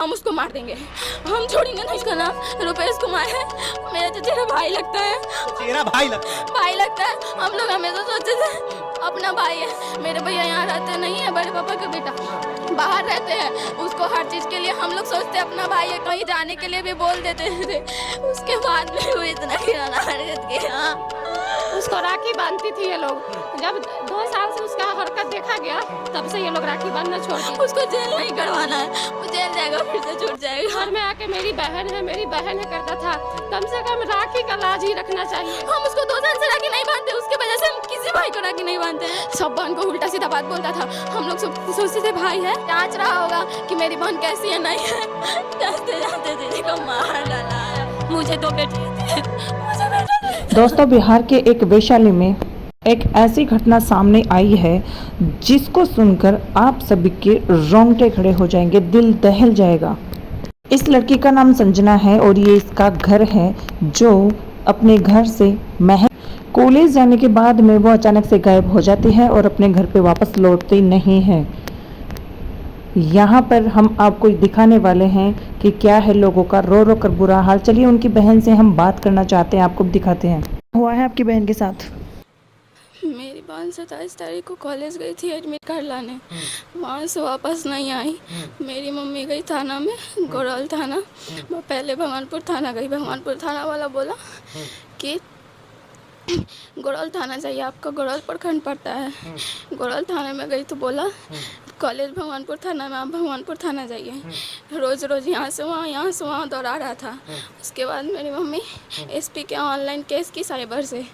हम उसको मार देंगे, हम छोड़ेंगे नहीं। उसका नाम रुपेश कुमार है, मेरा चचेरा भाई लगता है। चचेरा भाई लगता है? भाई लगता है। हम लोग हमेशा सोचते थे अपना भाई है। मेरे भैया यहाँ रहते नहीं है, बड़े पापा का बेटा बाहर रहते हैं। उसको हर चीज के लिए हम लोग सोचते अपना भाई है, कहीं जाने के लिए भी बोल देते थे। उसके बाद भी वो इतना किराना हरकत किया। उसको राखी बांधती थी ये लोग। जब 2 साल से उसका हरकत देखा गया, तब से ये लोग राखी बांधना छोड़ दी। उसको जेल नहीं करवाना है, वो जेल जाएगा फिर से छूट जाएगा। घर में आके मेरी बहन है करता था। कम से कम राखी का लाज ही रखना चाहिए। हम उसको 2 साल से राखी नहीं बांधते, उसके वजह से हम किसी भाई को राखी नहीं बांधते हैं। सब बहन को उल्टा सीधा बात बोलता था। हम लोग सोचते थे भाई है, जांच रहा होगा कि मेरी बहन कैसी है नहीं है। जाते जाते दीदी को मार डाला है। मुझे 2 बेटे थे, मुझे बेटा नहीं। दोस्तों, बिहार के एक वैशाली में एक ऐसी घटना सामने आई है जिसको सुनकर आप सभी के रोंगटे खड़े हो जाएंगे, दिल दहल जाएगा। इस लड़की का नाम संजना है और ये इसका घर है, जो अपने घर से कॉलेज जाने के बाद में वो अचानक से गायब हो जाती है और अपने घर पे वापस लौटती नहीं है। यहाँ पर हम आपको दिखाने वाले हैं कि क्या है लोगों का रो रो कर बुरा हाल। चलिए उनकी बहन से हम बात करना चाहते हैं, आपको दिखाते हैं। हुआ है आपकी बहन के साथ? मेरी बहन 27 तारीख को कॉलेज गई थी एडमिट कार्ड लाने, वहाँ से वापस नहीं आई। मेरी मम्मी गई थाना में, गोरौल थाना। मैं पहले भगवानपुर थाना गई। भगवानपुर थाना वाला बोला कि गोरौल थाना चाहिए, आपका गोरौल प्रखंड पड़ता है। गोरौल थाने में गई तो बोला कॉलेज भगवानपुर थाना में, आप भगवानपुर थाना जाइए। रोज़ रोज़ यहाँ से वहाँ दौड़ा रहा था। उसके बाद मेरी मम्मी एसपी के ऑनलाइन केस की साइबर से,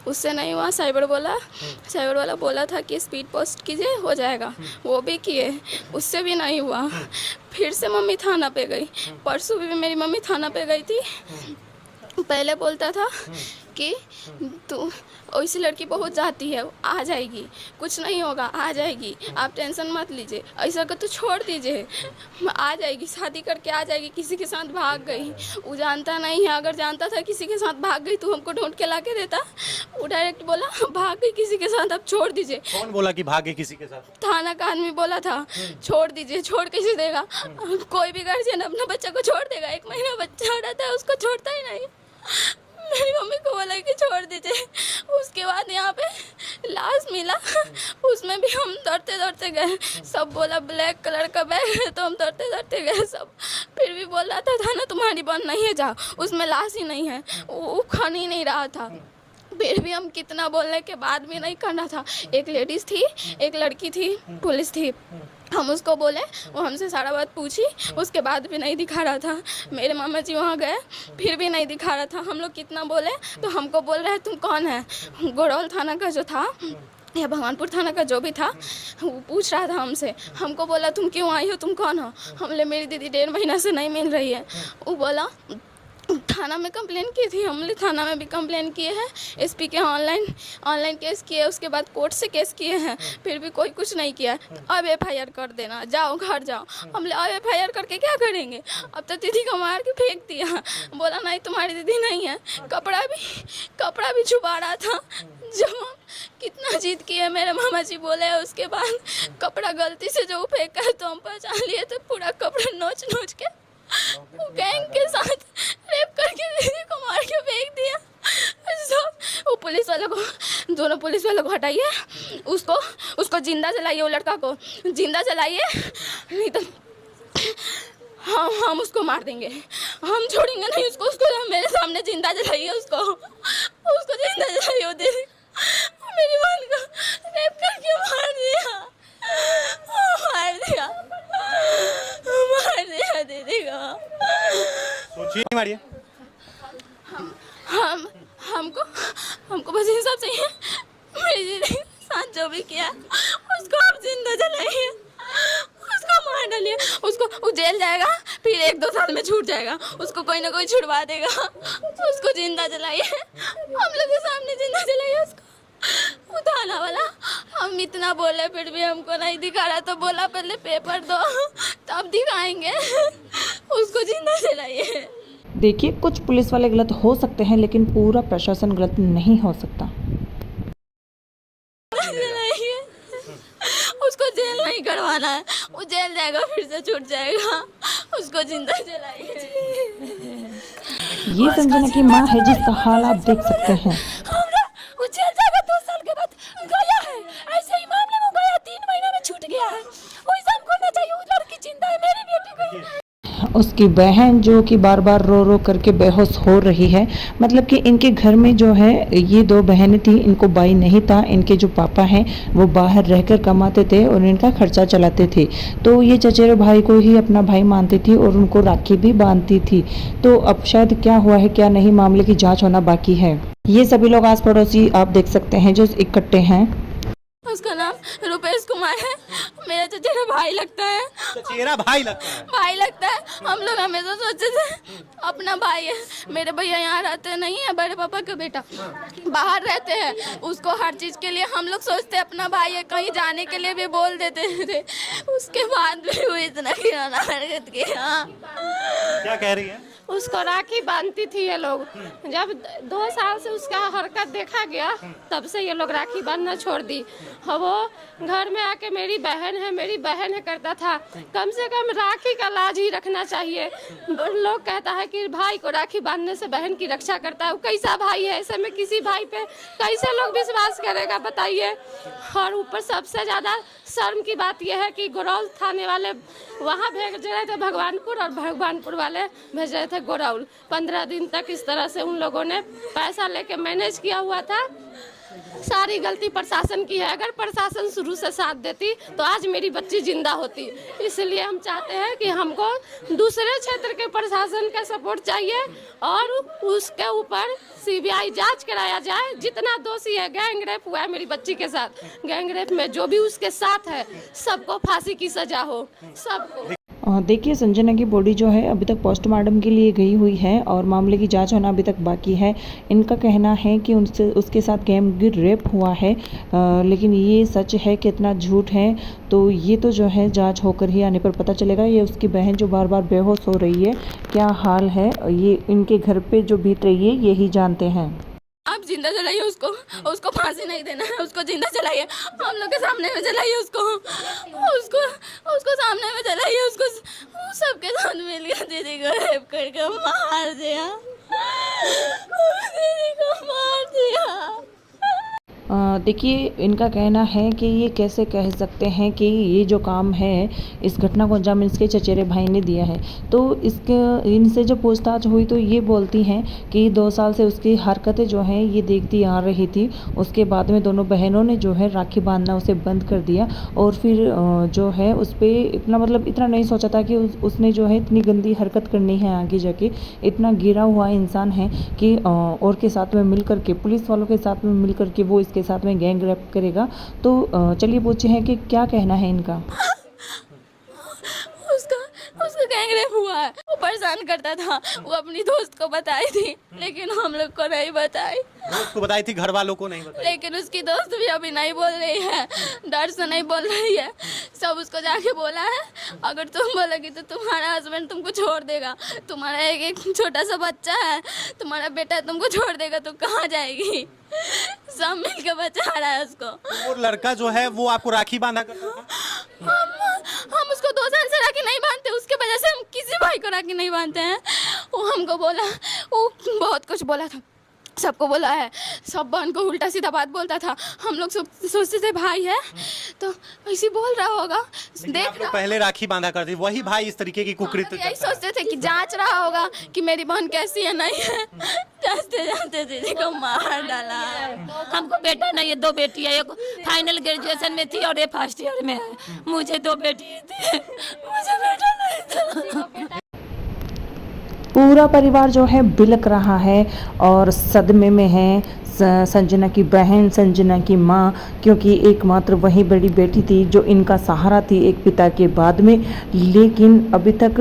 उससे नहीं हुआ। साइबर वाला बोला था कि स्पीड पोस्ट कीजिए, हो जाएगा। वो भी किए, उससे भी नहीं हुआ। फिर से मम्मी थाना पे गई। परसों भी मेरी मम्मी थाना पे गई थी। पहले बोलता था कि तू ऐसी लड़की बहुत जाती है, आ जाएगी, कुछ नहीं होगा, आ जाएगी, आप टेंशन मत लीजिए, ऐसा कर तो छोड़ दीजिए, आ जाएगी, शादी करके आ जाएगी। किसी के साथ भाग गई, वो जानता नहीं है। अगर जानता था किसी के साथ भाग गई तो हमको ढूंढ के ला के देता। वो डायरेक्ट बोला भाग गई किसी के साथ, अब छोड़ दीजिए। कौन बोला कि भाग गई किसी के साथ? थाना का आदमी बोला था। छोड़ दीजिए। छोड़ कैसे देगा? कोई भी गार्जियन अपना बच्चा को छोड़ देगा? 1 महीना बच्चा रहता है, उसको छोड़ता ही नहीं। मेरी मम्मी को बोला कि छोड़ दीजिए। उसके बाद यहाँ पे लाश मिला, उसमें भी हम दौड़ते गए। सब बोला ब्लैक कलर का बैग है, तो हम दौड़ते गए सब। फिर भी बोल रहा था ना तुम्हारी बहन नहीं है, जाओ, उसमें लाश ही नहीं है। वो खन ही नहीं रहा था। फिर भी हम कितना बोलने के बाद भी नहीं करना था। एक लेडीज़ थी, एक लड़की थी, पुलिस थी। हम उसको बोले, वो हमसे सारा बात पूछी, उसके बाद भी नहीं दिखा रहा था। मेरे मामा जी वहाँ गए, फिर भी नहीं दिखा रहा था। हम लोग कितना बोले तो हमको बोल रहे तुम कौन है। गोरौल थाना का जो था या भगवानपुर थाना का जो भी था, वो पूछ रहा था हमसे। हमको बोला तुम क्यों आई हो, तुम कौन हो? हम बोले मेरी दीदी 1.5 महीना से नहीं मिल रही है। वो बोला थाना में कंप्लेन की थी। हमने थाना में भी कंप्लेन किए हैं, एसपी के ऑनलाइन केस किए, उसके बाद कोर्ट से केस किए हैं, फिर भी कोई कुछ नहीं किया। अब FIR कर देना, जाओ घर जाओ। हमने अब FIR करके क्या करेंगे? अब तो दीदी को मार के फेंक दिया। बोला नहीं तुम्हारी दीदी नहीं है। कपड़ा भी छुपा रहा था। जब हम कितना जिद किए, मेरे मामा जी बोले, उसके बाद कपड़ा गलती से जो फेंका है तो हम पहचान लिए, तो पूरा कपड़ा नोच के वो गैंग के साथ रेप करके दीदी को मार के फेंक दिया। वो पुलिस वालों को, दोनों पुलिस वालों को हटाइए, उसको जिंदा जलाइए, वो लड़का को जिंदा जलाइए, नहीं तो हम उसको मार देंगे। हम छोड़ेंगे नहीं उसको मेरे सामने जिंदा जलाइए, उसको जिंदा जलाइए। दीदी मेरी बहन को रेप करके मार दिया दीदी को। सोचिए मारिए। हमको बस इंसाफ चाहिए। मेरी दीदी के साथ जो भी किया उसको आप जिंदा जलाइए, उसको मार डालिए। वो जेल जाएगा, फिर 1-2 साल में छूट जाएगा, उसको कोई ना कोई छुड़वा देगा। उसको जिंदा जलाइए, हम लोग के सामने जिंदा जलाइए उसको। वो थाना वाला हम इतना बोले फिर भी हमको नहीं दिखा रहा, तो बोला पहले पेपर दो तब दिखाएंगे। उसको जिंदा जलाइए। देखिए, कुछ पुलिस वाले गलत हो सकते हैं, लेकिन पूरा प्रशासन गलत नहीं हो सकता। उसको जेल नहीं करवा छुड़वाना है, वो जेल जाएगा फिर से छूट जाएगा, उसको जिंदा जलाइए। ये संजना की मां है जिसका हाल आप देख सकते हैं। वो जेल जाएगा 2 साल के बाद, गया है ऐसे ही मामले में गया, 3 महीने में छूट गया है, वैसा हमको ना चाहिए, वो लड़की जिंदा है, मेरी बेटी को। उसकी बहन जो कि बार बार रो रो करके बेहोश हो रही है। मतलब कि इनके घर में जो है ये 2 बहनें थी, इनको भाई नहीं था। इनके जो पापा हैं वो बाहर रहकर कमाते थे और इनका खर्चा चलाते थे, तो ये चचेरे भाई को ही अपना भाई मानती थी और उनको राखी भी बांधती थी। तो अब शायद क्या हुआ है क्या नहीं, मामले की जांच होना बाकी है। ये सभी लोग आस पड़ोसी आप देख सकते हैं जो इकट्ठे हैं। उसका नाम रुपेश कुमार है, मेरा चचेरा भाई लगता है। चचेरा भाई लगता है? भाई लगता है। हम लोग हमेशा सोचते थे अपना भाई है। मेरे भैया यहाँ रहते नहीं है, बड़े पापा का बेटा बाहर रहते हैं, उसको हर चीज़ के लिए हम लोग सोचते अपना भाई है, कहीं जाने के लिए भी बोल देते थे। उसके बाद भी वो इतना खिलौना हरकत किया। क्या कह रही है? उसको राखी बांधती थी ये लोग। जब 2 साल से उसका हरकत देखा गया तब से ये लोग राखी बांधना छोड़ दी। वो घर में आके मेरी बहन है करता था। कम से कम राखी का लाज ही रखना चाहिए। लोग कहता है कि भाई को राखी बांधने से बहन की रक्षा करता है, वो कैसा भाई है? ऐसे में किसी भाई पे कैसे लोग विश्वास करेगा बताइए। और ऊपर सबसे ज़्यादा शर्म की बात यह है कि गोरौल थाने वाले वहाँ भेज रहे थे भगवानपुर, और भगवानपुर वाले भेज रहे थे गोरौल। 15 दिन तक इस तरह से उन लोगों ने पैसा लेके मैनेज किया हुआ था। सारी गलती प्रशासन की है। अगर प्रशासन शुरू से साथ देती तो आज मेरी बच्ची जिंदा होती। इसलिए हम चाहते हैं कि हमको दूसरे क्षेत्र के प्रशासन का सपोर्ट चाहिए और उसके ऊपर सीबीआई जांच कराया जाए। जितना दोषी है, गैंग रेप हुआ है मेरी बच्ची के साथ, गैंग रेप में जो भी उसके साथ है सबको फांसी की सजा हो, सबको। देखिए संजना की बॉडी जो है अभी तक पोस्टमार्टम के लिए गई हुई है और मामले की जांच होना अभी तक बाकी है। इनका कहना है कि उनसे उसके साथ गैंग रेप हुआ है, लेकिन ये सच है कितना झूठ है तो ये तो जो है जांच होकर ही आने पर पता चलेगा। ये उसकी बहन जो बार बार बेहोश हो रही है, क्या हाल है ये इनके घर पे जो बीत रही है यही जानते हैं। आप जिंदा जलाइए उसको फांसी नहीं देना है, उसको जिंदा जलाइए, हम लोग के सामने में जलाइए, उसको सामने में जलाइए, उसको सबके साथ मिलकर दीदी को रेप करके मार दिया, दीदी को मार दिया। देखिए इनका कहना है कि ये कैसे कह सकते हैं कि ये जो काम है इस घटना को अंजाम इसके चचेरे भाई ने दिया है। तो इसके इनसे जब पूछताछ हुई तो ये बोलती हैं कि 2 साल से उसकी हरकतें जो हैं ये देखती आ रही थी। उसके बाद में दोनों बहनों ने जो है राखी बांधना उसे बंद कर दिया और फिर जो है उस पर इतना नहीं सोचा था कि उसने जो है इतनी गंदी हरकत करनी है आगे जाके। इतना गिरा हुआ इंसान है कि और के साथ में मिल करके, पुलिस वालों के साथ में मिल करके वो इसके साथ में गैंग रेप करेगा। तो चलिए पूछे हैं कि क्या कहना है इनका। उसका गैंग रेप हुआ है, वो परेशान करता था, वो अपनी दोस्त को बताई थी लेकिन हम लोग को नहीं बताई। दोस्त को बताई थी, घर वालों को नहीं बताई। लेकिन उसकी दोस्त भी अभी नहीं बोल रही है, डर से नहीं बोल रही है। सब उसको जाके बोला है अगर तुम बोलोगी तो तुम्हारा हस्बैंड तुमको छोड़ देगा, तुम्हारा एक छोटा सा बच्चा है, तुम्हारा बेटा तुमको छोड़ देगा, तो कहाँ जाएगी। सब मिलकर बचा रहा है उसको। और लड़का जो है वो आपको राखी बांधा करता था? हम उसको 2 साल से राखी नहीं बांधते, उसके वजह से हम किसी भाई को राखी नहीं बांधते हैं। वो हमको बोला, वो बहुत कुछ बोला था, सबको बोला है, सब बहन को उल्टा सीधा बात बोलता था। हम लोग सोचते थे भाई है तो ऐसे बोल रहा होगा, देख रहा। पहले राखी बांधा करती, वही भाई इस तरीके की कुकृत्य यही सोचते थे कि जांच रहा होगा कि मेरी बहन कैसी है नहीं है। जांचते जांचते दीदी को मार डाला। हमको बेटा नहीं है, 2 बेटी है, एक फाइनल ग्रेजुएशन में थी और एक फर्स्ट ईयर में है। मुझे 2 बेटी थी, मुझे बेटा नहीं था। पूरा परिवार जो है बिलक रहा है और सदमे में है। संजना की बहन, संजना की माँ, क्योंकि एकमात्र वही बड़ी बेटी थी जो इनका सहारा थी एक पिता के बाद में। लेकिन अभी तक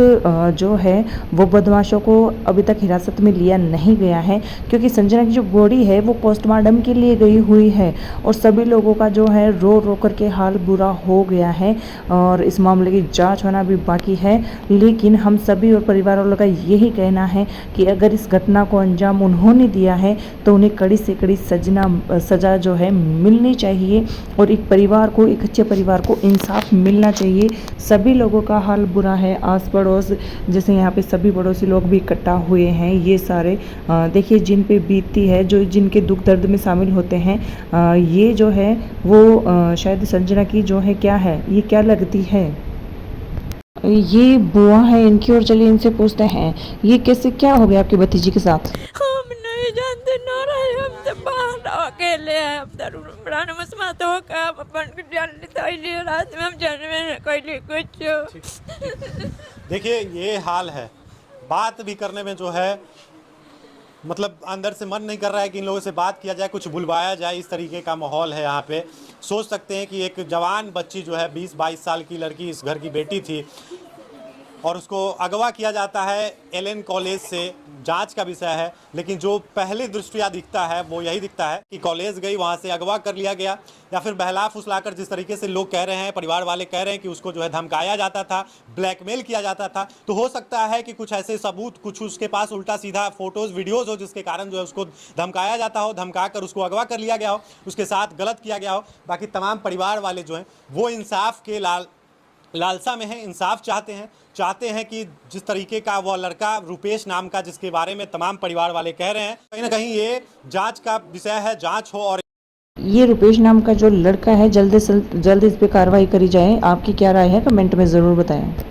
जो है वो बदमाशों को अभी तक हिरासत में लिया नहीं गया है, क्योंकि संजना की जो बॉडी है वो पोस्टमार्टम के लिए गई हुई है और सभी लोगों का जो है रो रो करके हाल बुरा हो गया है और इस मामले की जाँच होना भी बाकी है। लेकिन हम सभी और परिवार वालों का यही कहना है कि अगर इस घटना को अंजाम उन्होंने दिया है तो उन्हें कड़ी से कड़ी कड़ी सजा जो है मिलनी चाहिए और एक परिवार को, एक अच्छे परिवार को इंसाफ मिलना चाहिए। सभी लोगों का हाल बुरा है, आस पड़ोस जैसे यहाँ पे सभी पड़ोसी लोग भी इकट्ठा हुए हैं। ये सारे देखिए जिन पे बीतती है, जो जिनके दुख दर्द में शामिल होते हैं, ये जो है वो शायद संजना की जो है क्या है, ये क्या लगती है, ये बुआ है इनकी। और चलिए इनसे पूछते हैं ये कैसे क्या हो गया आपकी भतीजी के साथ। हम नहीं जानते न रहे, हम तो बाहर अकेले हैं, हम तो प्राण मत हो का अपन को जान लेता है, रात में हम जानवे कोई कुछ। देखिए ये हाल है, बात भी करने में जो है मतलब अंदर से मन नहीं कर रहा है कि इन लोगों से बात किया जाए, कुछ बुलवाया जाए। इस तरीके का माहौल है यहाँ पे। सोच सकते हैं कि एक जवान बच्ची जो है 20-22 साल की लड़की, इस घर की बेटी थी, और उसको अगवा किया जाता है एलएन कॉलेज से। जांच का विषय है, लेकिन जो पहले दृष्टिया दिखता है वो यही दिखता है कि कॉलेज गई, वहाँ से अगवा कर लिया गया, या फिर बहला फुसलाकर, जिस तरीके से लोग कह रहे हैं, परिवार वाले कह रहे हैं कि उसको जो है धमकाया जाता था, ब्लैकमेल किया जाता था। तो हो सकता है कि कुछ ऐसे सबूत, कुछ उसके पास उल्टा सीधा फोटोज़ वीडियोज़ हो, जिसके कारण जो है उसको धमकाया जाता हो, धमका कर उसको अगवा कर लिया गया हो, उसके साथ गलत किया गया हो। बाकी तमाम परिवार वाले जो हैं वो इंसाफ के लालसा में हैं, इंसाफ चाहते हैं कि जिस तरीके का वह लड़का रुपेश नाम का, जिसके बारे में तमाम परिवार वाले कह रहे हैं, कहीं ना कहीं ये जांच का विषय है, जांच हो। और ये रुपेश नाम का जो लड़का है, जल्द से जल्द इस पे कार्रवाई करी जाए। आपकी क्या राय है कमेंट में ज़रूर बताएं।